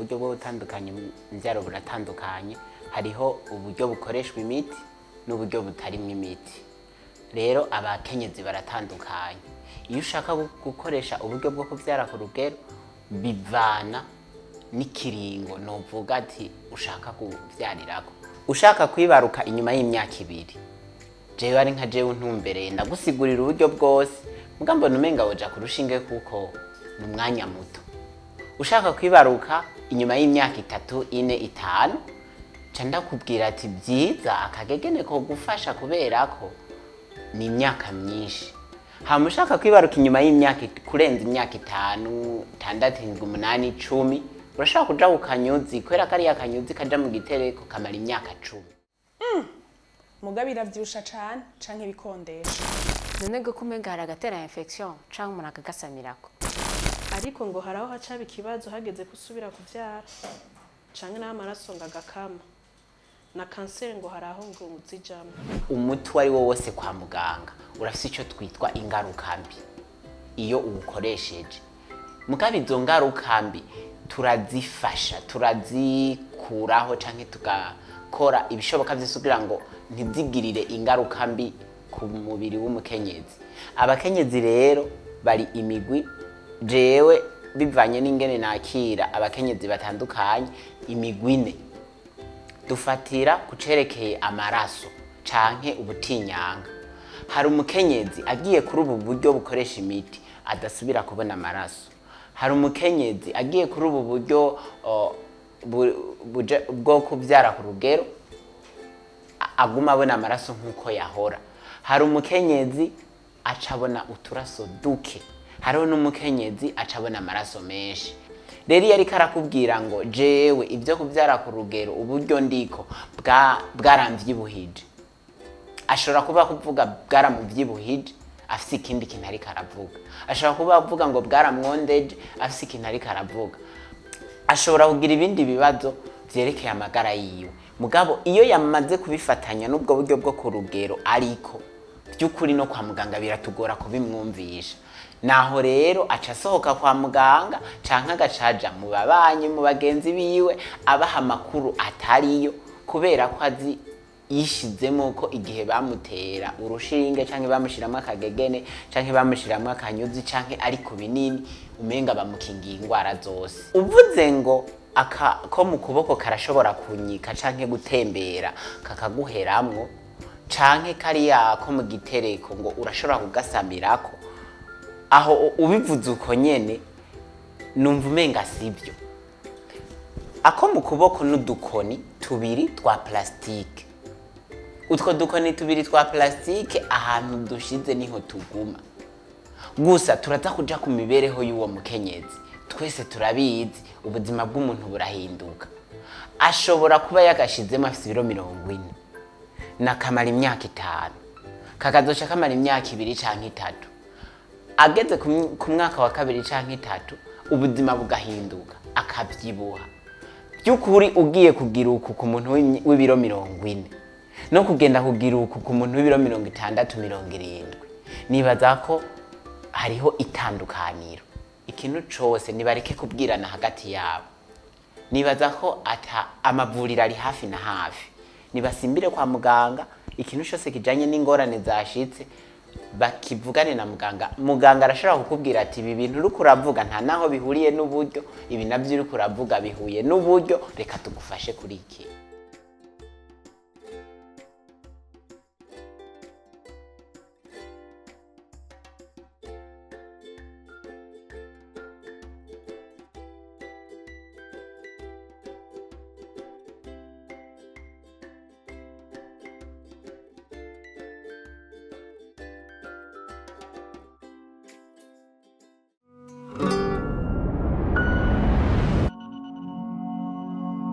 uburyo bwo gutandukanya imvyaro buratandukanye. Hariho uburyo bukoreshwa imiti n'uburyo butarimwe imiti. Rero abakenyezi baratandukanye. Iyo ushaka gukoresha uburyo bwo kuvyara ku rugero bivana n'ikiringo novuga ati ushaka kuvyarirako. Ushaka kwibaruka inyuma y'imyaka 2, jewe ari nka jewe ntumbereye ndagusigurira uburyo bwose, muga mbona umenga woja ku rushinge kuko n'umwanya muto. Ushaka kwibaruka inyuma y'imyaka 3, 4, 5, ca ndakubwira ati byiza akagegene ko gufasha kuberako ni imyaka myinshi. Hama ushaka kwibaruka inyuma y'imyaka kurenza imyaka 5, 6, 7, 8, 10, urashaka kuja ku kanyuzi kwera kari akanyuzi kaja mu gitereko kamara imyaka 10. Mugabe iravyibusha cane canke bikondesha. None go kumenga haragatera infection canke umuntu akagasamirako. Ariko ngo haraho hacaba ikibazo hageze kusubira kuvyara canke n'amaraso ngagakama. Na kanseri ngo haraho ngo uzijama. Umuti wari wo wose kwa muganga urafise ico twitwa ingaruka mbi iyo uwukoresheje. Mugabe izo ngaruka mbi turazifasha, turazikuraho canke tugakora ibishoboka vyose kugira ngo ntizigirire ingaruka mbi ku mubiri w'umukenyezi. Abakenyezi rero bari imigwi, jewe bivanye n'ingene nakira abakenyezi batandukanye imigwi 4. Dufatira kucerekeye amaraso canke ubutinyanga. Hari umukenyezi agiye kuri ubu buryo bukoresha imiti adasubira kubona amaraso. Hari umukenyezi agiye kuri ubu buryo bwo kuvyara ku rugero aguma abona amaraso nkuko yahora. Hari umukenyezi acabona uturaso duke. Hariho n'umukenyezi acabona amaraso menshi. Rero yari karakubwira ngo jewe ibyo kuvyara ku rugero uburyo ndiko bwaramvyibuhije. Ashobora kuba kuvuga bwaramuvyibuhije afise ikindi kintu ari karavuga. Ashobora kuba avuga ngo bwaramwondeje afise ikintu ari karavuga. Ashobora kugira ibindi bibazo vyerekeye amagara yiwe. Mugabo iyo yamaze kubifatanya n'ubwo buryo bwo ku rugero ariko by'ukuri no kwa muganga biratugora kubimwumvisha. Naho rero aca sohoka kwa muganga canke agacaja mu babanyi mu bagenzi biwe abaha amakuru atariyo kubera ko azi yishizemo ko igihe bamutera urushinge canke bamushiramo akagegene canke bamushiramo akanyuzi canke ari ku binini umenga bamukingiye ingwara zose. Uvuze ngo ko mu kuboko karashobora kunyika canke gutembera kakaguheramwo canke kariya ko mu gitereko ngo urashobora kugasamirako, aho ubivuze uko nyene numva umenga sivyo. Ako mu kuboko n'udukoni 2 twa plastike. Utwo dukoni 2 twa plastike ahantu dushize niho tuguma. Gusa turaza kuja ku mibereho y'uwo mukenyezi. Twese turabizi ubuzima bw'umuntu burahinduka. Ashobora kuba yagashizemo afite ibiro 40 nakamara imyaka 5, kakazoca kamara imyaka 2 canke 3. Ageze ku mwaka wa 2 canke 3 ubuzima bugahinduka akavyibuha. By'ukuri ugiye kugira uku ku muntu w'ibiro 40 no kugenda kugira uku ku muntu w'ibiro 60, 70, nibaza ko hariho itandukaniro. Ikintu cose nibareke kubwirana hagati yabo. Nibaza ko amavuriro ari hafi na hafi. Nibasimbire kwa muganga ikintu cyose kijanye n'ingorane zashitse bakivugane na muganga. Muganga arashobora kukubwira ati ibi bintu uri kuravuga nta naho bihuriye n'uburyo, ibi navyo uri kuravuga bihuye n'uburyo, reka tugufashe kuri iki.